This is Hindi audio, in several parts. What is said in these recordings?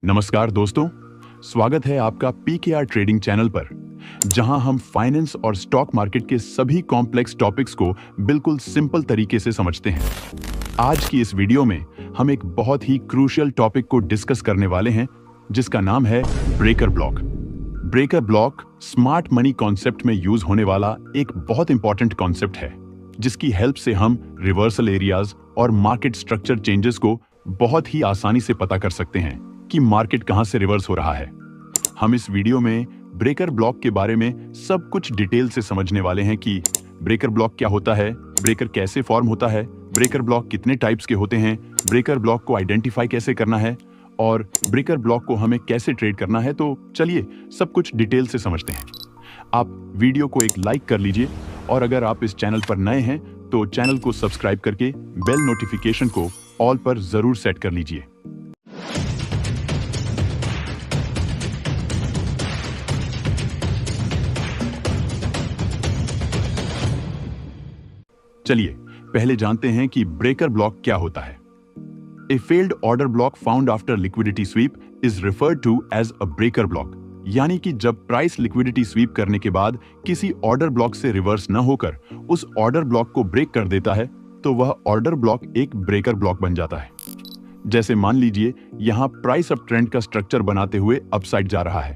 नमस्कार दोस्तों, स्वागत है आपका पीकेआर ट्रेडिंग चैनल पर, जहां हम फाइनेंस और स्टॉक मार्केट के सभी कॉम्प्लेक्स टॉपिक्स को बिल्कुल सिंपल तरीके से समझते हैं। आज की इस वीडियो में हम एक बहुत ही क्रूशियल टॉपिक को डिस्कस करने वाले हैं, जिसका नाम है breaker block. Breaker block smart money concept में यूज होने वाला एक बहुत इंपॉर्टेंट कॉन्सेप्ट है, जिसकी हेल्प से हम रिवर्सल एरियाज और मार्केट स्ट्रक्चर चेंजेस को बहुत ही आसानी से पता कर सकते हैं कि मार्केट कहां से रिवर्स हो रहा है। हम इस वीडियो में ब्रेकर ब्लॉक के बारे में सब कुछ डिटेल से समझने वाले हैं कि ब्रेकर ब्लॉक क्या होता है, ब्रेकर कैसे फॉर्म होता है, ब्रेकर ब्लॉक कितने टाइप्स के होते हैं, ब्रेकर ब्लॉक को आइडेंटिफाई कैसे करना है और ब्रेकर ब्लॉक को हमें कैसे ट्रेड करना है। तो चलिए सब कुछ डिटेल से समझते हैं। आप वीडियो को एक लाइक कर लीजिए और अगर आप इस चैनल पर नए हैं तो चैनल को सब्सक्राइब करके बेल नोटिफिकेशन को ऑल पर जरूर सेट कर लीजिए। चलिए पहले जानते हैं कि ब्रेकर ब्लॉक क्या होता है। A failed order block found after liquidity sweep is referred to as a breaker block, यानी कि जब प्राइस लिक्विडिटी स्वीप करने के बाद किसी ऑर्डर ब्लॉक से रिवर्स न होकर उस ऑर्डर ब्लॉक को ब्रेक कर देता है तो वह ऑर्डर ब्लॉक एक ब्रेकर ब्लॉक बन जाता है। जैसे मान लीजिए यहां प्राइस अप ट्रेंड का स्ट्रक्चर बनाते हुए अपसाइड जा रहा है।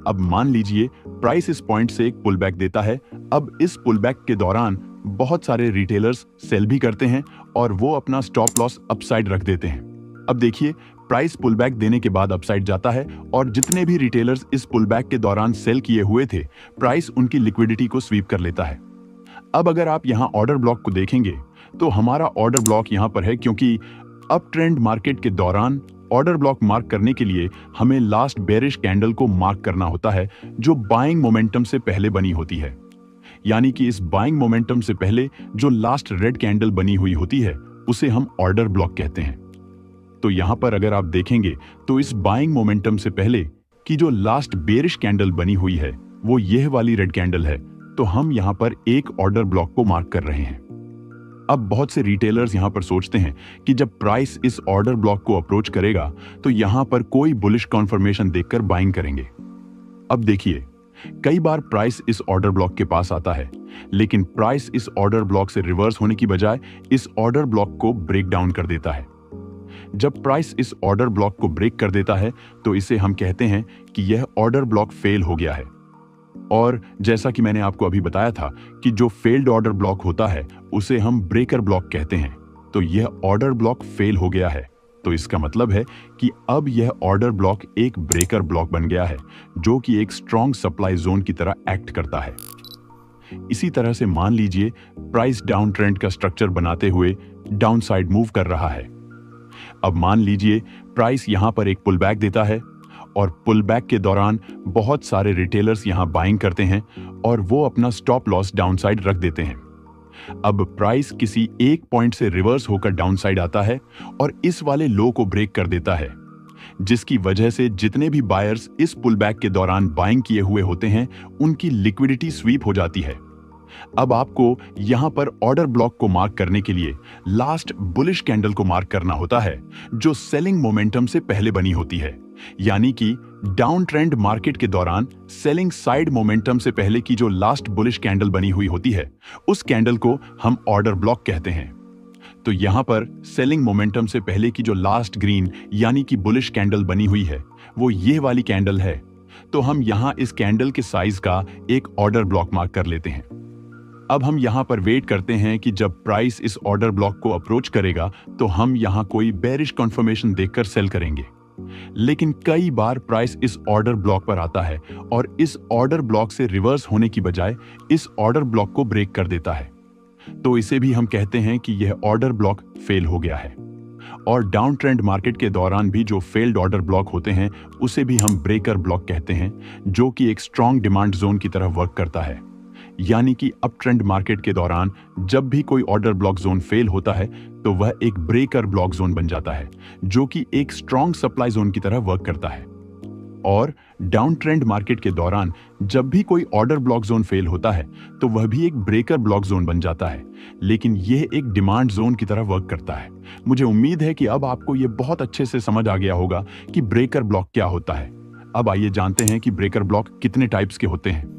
अब मान लीजिए प्राइस इस पॉइंट से एक पुल बैक देता है। अब इस पुल बैक के दौरान बहुत सारे रिटेलर्स सेल भी करते हैं और वो अपना स्टॉप लॉस अपसाइड रख देते हैं। अब देखिए प्राइस पुल बैक देने के बाद अपसाइड जाता है और जितने भी रिटेलर्स इस पुल बैक के दौरान सेल किए हुए थे, प्राइस उनकी लिक्विडिटी को स्वीप कर लेता है। अब अगर आप यहाँ ऑर्डर ब्लॉक को देखेंगे तो हमारा ऑर्डर ब्लॉक यहाँ पर है, क्योंकि अप ट्रेंड मार्केट के दौरान ऑर्डर ब्लॉक मार्क करने के लिए हमें लास्ट बेरिश कैंडल को मार्क करना होता है, जो बाइंग मोमेंटम से पहले बनी होती है। यानी कि इस बाइंग मोमेंटम से पहले जो लास्ट रेड कैंडल बनी हुई होती है उसे हम ऑर्डर ब्लॉक कहते हैं। तो यहां पर अगर आप देखेंगे तो इस बाइंग मोमेंटम से पहले की जो लास्ट बेरिश कैंडल बनी हुई है वो यह वाली रेड कैंडल है। तो हम यहां पर एक ऑर्डर ब्लॉक को मार्क कर रहे हैं। अब बहुत से रिटेलर्स यहां पर सोचते हैं कि जब प्राइस इस ऑर्डर ब्लॉक को अप्रोच करेगा तो यहां पर कोई बुलिश कॉन्फर्मेशन देखकर बाइंग करेंगे। अब देखिए कई बार प्राइस इस ऑर्डर ब्लॉक के पास आता है, लेकिन प्राइस इस ऑर्डर ब्लॉक से रिवर्स होने की बजाय इस ऑर्डर ब्लॉक को ब्रेक डाउन कर देता है। जब प्राइस इस ऑर्डर ब्लॉक को ब्रेक कर देता है तो इसे हम कहते हैं कि यह ऑर्डर ब्लॉक फेल हो गया है। और जैसा कि मैंने आपको अभी बताया था कि जो फेल्ड ऑर्डर ब्लॉक होता है उसे हम ब्रेकर ब्लॉक कहते हैं। तो यह ऑर्डर ब्लॉक फेल हो गया है, तो इसका मतलब है कि अब यह ऑर्डर ब्लॉक एक ब्रेकर ब्लॉक बन गया है, जो कि एक स्ट्रॉन्ग सप्लाई जोन की तरह एक्ट करता है। इसी तरह से मान लीजिए प्राइस डाउन ट्रेंड का स्ट्रक्चर बनाते हुए डाउन साइड मूव कर रहा है। अब मान लीजिए प्राइस यहां पर एक पुल बैक देता है और पुल बैक के दौरान बहुत सारे रिटेलर्स यहां बाइंग करते हैं और वो अपना स्टॉप लॉस डाउन साइड रख देते हैं। अब प्राइस किसी एक पॉइंट से रिवर्स होकर डाउन साइड आता है और इस वाले लो को ब्रेक कर देता है, जिसकी वजह से जितने भी बायर्स इस पुल बैक के दौरान बाइंग किए हुए होते हैं उनकी लिक्विडिटी स्वीप हो जाती है। अब आपको यहां पर ऑर्डर ब्लॉक को मार्क करने के लिए लास्ट बुलिश कैंडल को मार्क करना होता है, जो सेलिंग मोमेंटम से पहले बनी होती है। यानी कि डाउन ट्रेंड मार्केट के दौरान सेलिंग साइड मोमेंटम से पहले की जो लास्ट बुलिश कैंडल बनी हुई होती है उस कैंडल को हम ऑर्डर ब्लॉक कहते हैं। तो यहां पर सेलिंग मोमेंटम से पहले की जो लास्ट ग्रीन यानी कि बुलिश कैंडल बनी हुई है वो ये वाली कैंडल है। तो हम यहां इस कैंडल के साइज का एक ऑर्डर ब्लॉक मार्क कर लेते हैं। अब हम यहां पर वेट करते हैं कि जब प्राइस इस ऑर्डर ब्लॉक को अप्रोच करेगा तो हम यहां कोई बेरिश कन्फर्मेशन देखकर सेल करेंगे। लेकिन कई बार प्राइस इस ऑर्डर ब्लॉक पर आता है और इस ऑर्डर ब्लॉक से रिवर्स होने की बजाय इस ऑर्डर ब्लॉक को ब्रेक कर देता है। तो इसे भी हम कहते हैं कि यह ऑर्डर ब्लॉक फेल हो गया है। और डाउन ट्रेंड मार्केट के दौरान भी जो फेल्ड ऑर्डर ब्लॉक होते हैं उसे भी हम ब्रेकर ब्लॉक कहते हैं, जो कि एक स्ट्रॉन्ग डिमांड जोन की तरह वर्क करता है। यानी कि अप ट्रेंड मार्केट के दौरान जब भी कोई ऑर्डर ब्लॉक जोन फेल होता है तो वह एक ब्रेकर ब्लॉक जोन बन जाता है, जो कि एक स्ट्रॉन्ग सप्लाई जोन की तरह वर्क करता है। और डाउन ट्रेंड मार्केट के दौरान जब भी कोई ऑर्डर ब्लॉक जोन फेल होता है तो वह भी एक ब्रेकर ब्लॉक जोन बन जाता है, लेकिन यह एक डिमांड जोन की तरह वर्क करता है। मुझे उम्मीद है कि अब आपको यह बहुत अच्छे से समझ आ गया होगा कि ब्रेकर ब्लॉक क्या होता है। अब आइए जानते हैं कि ब्रेकर ब्लॉक कितने टाइप्स के होते हैं।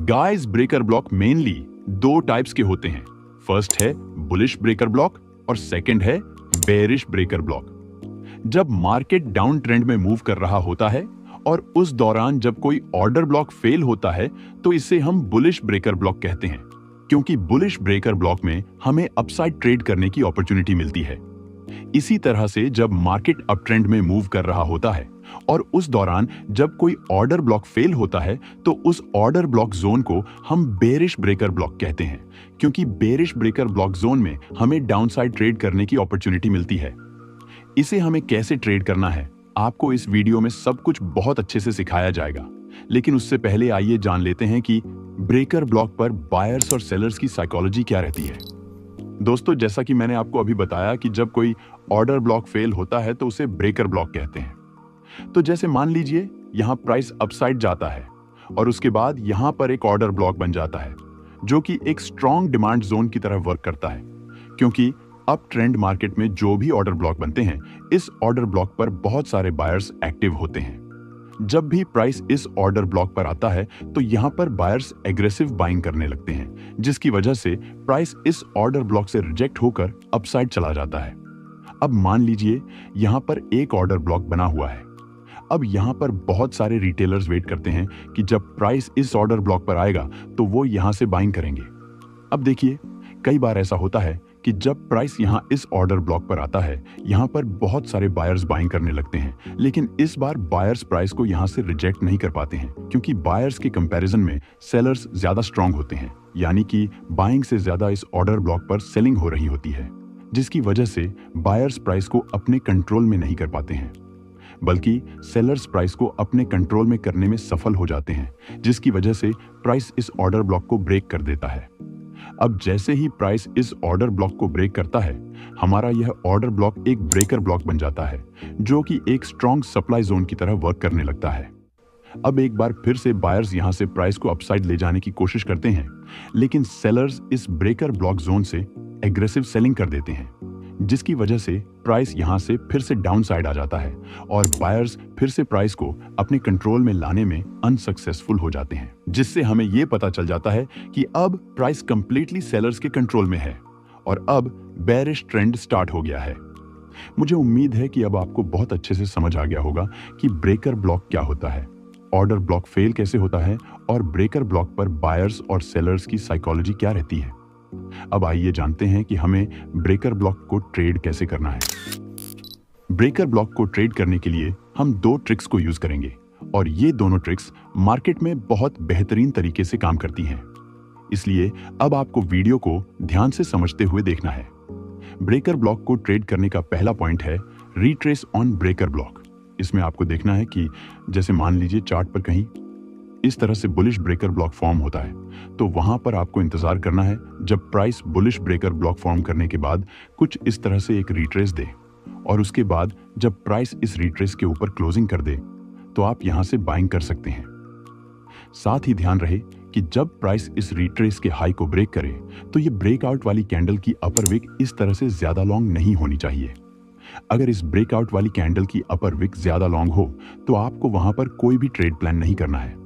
गाइस, ब्रेकर ब्लॉक मेनली दो टाइप्स के होते हैं। फर्स्ट है बुलिश ब्रेकर ब्लॉक और सेकंड है बेरिश ब्रेकर ब्लॉक। जब मार्केट डाउन ट्रेंड में मूव कर रहा होता है और उस दौरान जब कोई ऑर्डर ब्लॉक फेल होता है तो इसे हम बुलिश ब्रेकर ब्लॉक कहते हैं, क्योंकि बुलिश ब्रेकर ब्लॉक में हमें अपसाइड ट्रेड करने की अपॉर्चुनिटी मिलती है। इसी तरह से जब मार्केट अप ट्रेंड में मूव कर रहा होता है और उस दौरान जब कोई ऑर्डर ब्लॉक फेल होता है तो उस ऑर्डर ब्लॉक जोन को हम बेरिश ब्रेकर ब्लॉक कहते हैं, क्योंकि बेरिश ब्रेकर ब्लॉक जोन में हमें डाउनसाइड ट्रेड करने की अपॉर्चुनिटी मिलती है। इसे हमें कैसे ट्रेड करना है आपको इस वीडियो में सब कुछ बहुत अच्छे से सिखाया जाएगा, लेकिन उससे पहले आइए जान लेते हैं कि ब्रेकर ब्लॉक पर बायर्स और सेलर्स की साइकोलॉजी क्या रहती है। दोस्तों, जैसा कि मैंने आपको अभी बताया कि जब कोई ऑर्डर ब्लॉक फेल होता है तो उसे ब्रेकर ब्लॉक कहते हैं। तो जैसे मान लीजिए यहां प्राइस अपसाइड जाता है और उसके बाद यहां पर एक ऑर्डर ब्लॉक बन जाता है जो कि एक स्ट्रॉन्ग डिमांड जोन की तरह वर्क करता है, क्योंकि अप ट्रेंड मार्केट में जो भी ऑर्डर ब्लॉक बनते हैं इस ऑर्डर ब्लॉक पर बहुत सारे बायर्स एक्टिव होते हैं। जब भी प्राइस इस ऑर्डर ब्लॉक पर आता है तो यहां पर बायर्स एग्रेसिव बाइंग करने लगते हैं, जिसकी वजह से प्राइस इस ऑर्डर ब्लॉक से रिजेक्ट होकर अपसाइड चला जाता है। अब मान लीजिए यहां पर एक ऑर्डर ब्लॉक बना हुआ है। अब यहां पर बहुत सारे रिटेलर्स वेट करते हैं कि जब प्राइस इस ऑर्डर ब्लॉक पर आएगा तो वो यहां से बाइंग करेंगे। अब देखिए, कई बार ऐसा होता है कि जब प्राइस यहां इस ऑर्डर ब्लॉक पर आता है यहां पर बहुत सारे बायर्स बाइंग करने लगते हैं, लेकिन इस बार बायर्स प्राइस को यहां से रिजेक्ट नहीं कर पाते हैं, क्योंकि बायर्स के कंपैरिजन में सेलर्स ज्यादा स्ट्रांग होते हैं, यानी कि बाइंग से ज्यादा इस ऑर्डर ब्लॉक पर सेलिंग हो रही होती है, जिसकी वजह से बायर्स प्राइस को अपने कंट्रोल में नहीं कर पाते हैं, बल्कि सेलर्स प्राइस को अपने कंट्रोल में करने में सफल हो जाते हैं, जिसकी वजह से प्राइस इस ऑर्डर ब्लॉक को ब्रेक कर देता है। अब जैसे ही प्राइस इस ऑर्डर ब्लॉक को ब्रेक करता है हमारा यह ऑर्डर ब्लॉक एक ब्रेकर ब्लॉक बन जाता है, जो कि एक स्ट्रॉन्ग सप्लाई जोन की तरह वर्क करने लगता है। अब एक बार फिर से बायर्स यहां से प्राइस को अपसाइड ले जाने की कोशिश करते हैं, लेकिन सेलर्स इस ब्रेकर ब्लॉक जोन से एग्रेसिव सेलिंग कर देते हैं, जिसकी वजह से प्राइस यहां से फिर से डाउन साइड आ जाता है और बायर्स फिर से प्राइस को अपने कंट्रोल में लाने में अनसक्सेसफुल हो जाते हैं, जिससे हमें यह पता चल जाता है कि अब प्राइस कंप्लीटली सेलर्स के कंट्रोल में है और अब बेरिश ट्रेंड स्टार्ट हो गया है। मुझे उम्मीद है कि अब आपको बहुत अच्छे से समझ आ गया होगा कि ब्रेकर ब्लॉक क्या होता है, ऑर्डर ब्लॉक फेल कैसे होता है और ब्रेकर ब्लॉक पर बायर्स और सेलर्स की साइकोलॉजी क्या रहती है। अब आइए जानते हैं कि हमें ब्रेकर ब्लॉक को ट्रेड कैसे करना है। ब्रेकर ब्लॉक को ट्रेड करने के लिए हम दो ट्रिक्स को यूज करेंगे और ये दोनों ट्रिक्स मार्केट में बहुत बेहतरीन तरीके से काम करती हैं। इसलिए अब आपको वीडियो को ध्यान से समझते हुए देखना है। ब्रेकर ब्लॉक को ट्रेड करने का पहला पॉइंट है रिट्रेस ऑन ब्रेकर ब्लॉक। इसमें आपको देखना है कि जैसे मान लीजिए चार्ट पर कहीं इस तरह से बुलिश ब्रेकर ब्लॉक फॉर्म होता है, तो वहां पर आपको इंतजार करना है जब price bullish breaker block form करने के बाद कुछ इस तरह से एक रिट्रेस दे और उसके बाद जब प्राइस इस रिट्रेस के ऊपर क्लोजिंग कर दे तो आप यहां से बाइंग कर सकते हैं। साथ ही ध्यान रहे कि जब प्राइस इस रिट्रेस के हाई को ब्रेक करे तो ये ब्रेकआउट वाली कैंडल की अपर विक इस तरह से ज्यादा लॉन्ग नहीं होनी चाहिए। अगर इस ब्रेकआउट वाली कैंडल की अपर विक ज्यादा लॉन्ग हो तो आपको वहां पर कोई भी ट्रेड प्लान नहीं करना है।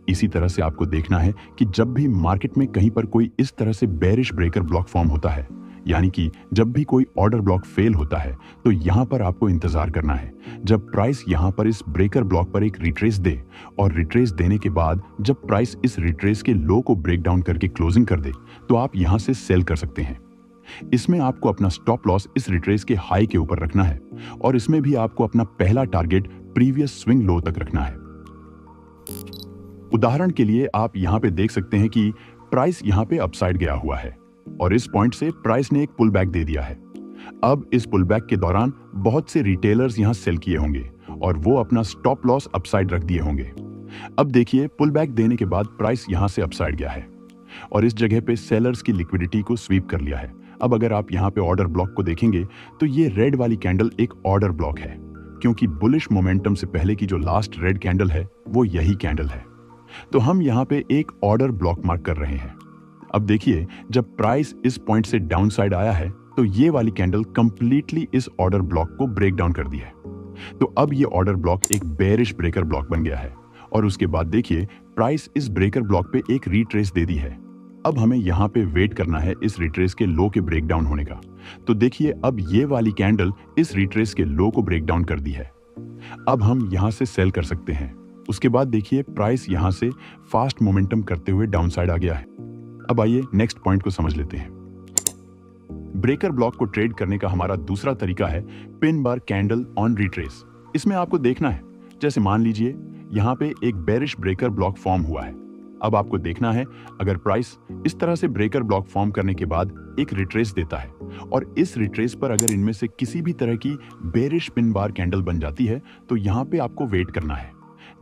इसी तरह से आपको देखना है कि जब भी मार्केट में कहीं पर कोई इस तरह से बेरिश ब्रेकर ब्लॉक फॉर्म होता है, यानी कि जब भी कोई ऑर्डर ब्लॉक फेल होता है, तो यहां पर आपको इंतजार करना है जब प्राइस यहां पर इस ब्रेकर ब्लॉक पर एक रिट्रेस दे और रिट्रेस देने के बाद जब प्राइस इस रिट्रेस के लो को ब्रेक डाउन करके क्लोजिंग कर दे तो आप यहां से सेल कर सकते हैं। इसमें आपको अपना स्टॉप लॉस इस रिट्रेस के हाई के ऊपर रखना है और इसमें भी आपको अपना पहला टारगेट प्रीवियस स्विंग लो तक रखना है। उदाहरण के लिए आप यहां पे देख सकते हैं कि प्राइस यहां पे अपसाइड गया हुआ है और इस पॉइंट से प्राइस ने एक पुल बैक दे दिया है। अब इस पुल बैक के दौरान बहुत से रिटेलर्स यहां सेल किए होंगे और वो अपना स्टॉप लॉस अपसाइड रख दिए होंगे। अब देखिए, पुल बैक देने के बाद प्राइस यहां से अपसाइड गया है और इस जगह पे सेलर्स की लिक्विडिटी को स्वीप कर लिया है। अब अगर आप यहां पे ऑर्डर ब्लॉक को देखेंगे तो ये रेड वाली कैंडल एक ऑर्डर ब्लॉक है, क्योंकि बुलिश मोमेंटम से पहले की जो लास्ट रेड कैंडल है वो यही कैंडल है। तो हम यहाँ पे एक ऑर्डर ब्लॉक मार्क कर रहे हैं। अब देखिए, जब प्राइस इस पॉइंट से डाउन साइड आया है तो ये वाली कैंडल कंप्लीटली इस ऑर्डर ब्लॉक को ब्रेक डाउन कर दी है। तो अब ये ऑर्डर ब्लॉक एक बेरिश ब्रेकर ब्लॉक बन गया है और उसके बाद देखिए प्राइस इस ब्रेकर ब्लॉक पे एक रिट्रेस दे दी है। अब हमें यहाँ पे वेट करना है इस रिट्रेस के लो के ब्रेक डाउन होने का। तो देखिए अब ये वाली कैंडल इस रिट्रेस के लो को ब्रेक डाउन कर दी है। अब हम यहाँ से सेल कर सकते हैं। उसके बाद देखिए प्राइस यहाँ से फास्ट मोमेंटम करते हुए डाउन साइड आ गया है। अब आइए नेक्स्ट पॉइंट को समझ लेते हैं। ब्रेकर ब्लॉक को ट्रेड करने का हमारा दूसरा तरीका है pin bar candle on retrace. इसमें आपको देखना है, जैसे मान लीजिए यहाँ पे एक बेरिश ब्रेकर ब्लॉक फॉर्म हुआ है। अब आपको देखना है अगर प्राइस इस तरह से ब्रेकर ब्लॉक फॉर्म करने के बाद एक रिट्रेस देता है और इस रिट्रेस पर अगर इनमें से किसी भी तरह की बेरिश पिन बार कैंडल बन जाती है तो यहाँ पे आपको वेट करना है।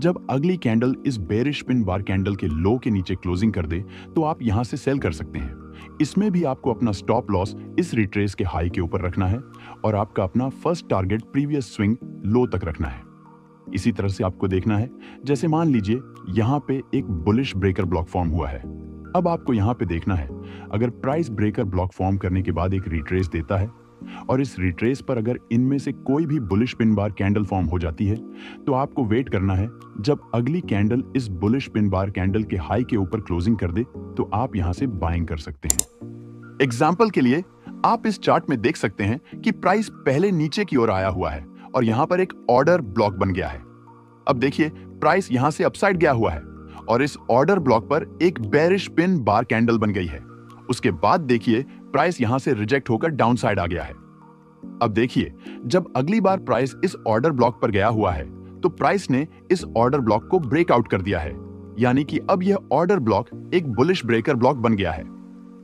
जब अगली कैंडल इस बेरिश पिन बार कैंडल के लो के नीचे क्लोजिंग कर दे तो आप यहाँ से सेल कर सकते हैं। इसमें भी आपको अपना स्टॉप लॉस इस रिट्रेस के हाई के ऊपर रखना है और आपका अपना first target previous swing low तक रखना है। इसी तरह से आपको देखना है, जैसे मान लीजिए यहाँ पे एक बुलिश ब्रेकर ब्लॉक फॉर्म हुआ है। अब आपको यहाँ पे देखना है अगर प्राइस ब्रेकर ब्लॉक फॉर्म करने के बाद एक रिट्रेस देता है और इस रिट्रेस पर अगर इनमें से कोई भी bullish pin bar candle form हो जाती है तो आपको वेट करना है जब अगली कैंडल इस बुलिश पिन बार कैंडल के हाई के ऊपर क्लोजिंग कर दे तो आप यहां से बाइंग कर सकते हैं। एग्जाम्पल के लिए आप इस चार्ट में देख सकते हैं कि प्राइस पहले नीचे की ओर आया हुआ है और यहां पर एक ऑर्डर ब्लॉक बन गया है। अब देखिए प्राइस यहां से अपसाइड गया हुआ है और इस ऑर्डर ब्लॉक पर एक बेरिश पिन बार कैंडल बन गई है। उसके बाद देखिए प्राइस यहां से रिजेक्ट होकर डाउन साइड आ गया है। अब देखिए जब अगली बार प्राइस इस ऑर्डर ब्लॉक पर गया हुआ है तो प्राइस ने इस ऑर्डर ब्लॉक को ब्रेकआउट कर दिया है, यानी कि अब यह ऑर्डर ब्लॉक एक बुलिश ब्रेकर ब्लॉक बन गया है।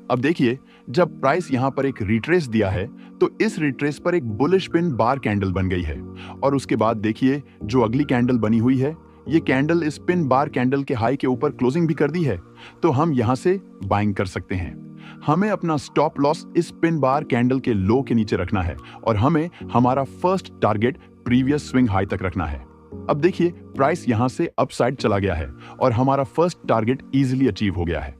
अब देखिए जब प्राइस यहां पर एक रिट्रेस दिया है तो इस रिट्रेस पर एक बुलिश पिन बार कैंडल बन गई है और उसके बाद देखिए जो अगली कैंडल बनी हुई है ये कैंडल इस पिन बार कैंडल के हाई के ऊपर क्लोजिंग भी कर दी है, तो हम यहां से बाइंग कर सकते हैं। हमें अपना स्टॉप लॉस इस पिन बार कैंडल के लो के नीचे रखना है और हमें हमारा first target previous swing high तक रखना है। अब देखिए प्राइस यहां से अपसाइड चला गया है और हमारा फर्स्ट टारगेट इजीली अचीव हो गया है।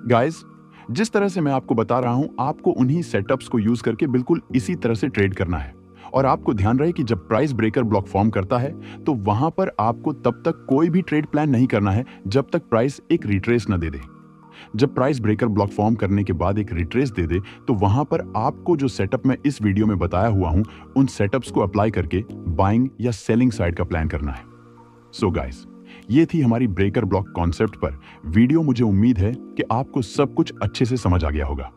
गाइस, जिस तरह से मैं आपको बता रहा हूं आपको उन्हीं सेटअप्स को यूज करके बिल्कुल इसी तरह से ट्रेड करना है। और आपको ध्यान रहे कि जब प्राइस ब्रेकर ब्लॉक फॉर्म करता है तो वहां पर आपको तब तक कोई भी ट्रेड प्लान नहीं करना है जब तक प्राइस एक रिट्रेस न दे दे। जब प्राइस ब्रेकर ब्लॉक फॉर्म करने के बाद एक रिट्रेस दे दे तो वहां पर आपको जो सेटअप मैं इस वीडियो में बताया हुआ हूं उन सेटअप्स को अप्लाई करके बाइंग या सेलिंग साइड का प्लान करना है। सो गाइस, ये थी हमारी ब्रेकर ब्लॉक कॉन्सेप्ट पर वीडियो। मुझे उम्मीद है कि आपको सब कुछ अच्छे से समझ आ गया होगा।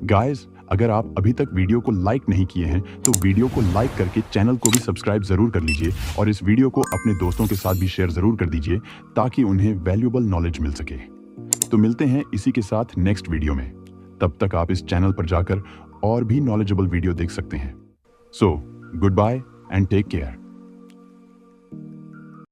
गाइस, अगर आप अभी तक वीडियो को लाइक नहीं किए हैं तो वीडियो को लाइक करके चैनल को भी सब्सक्राइब जरूर कर लीजिए और इस वीडियो को अपने दोस्तों के साथ भी शेयर जरूर कर दीजिए ताकि उन्हें वैल्यूएबल नॉलेज मिल सके। तो मिलते हैं इसी के साथ नेक्स्ट वीडियो में। तब तक आप इस चैनल पर जाकर और भी नॉलेजेबल वीडियो देख सकते हैं। So good bye and take care.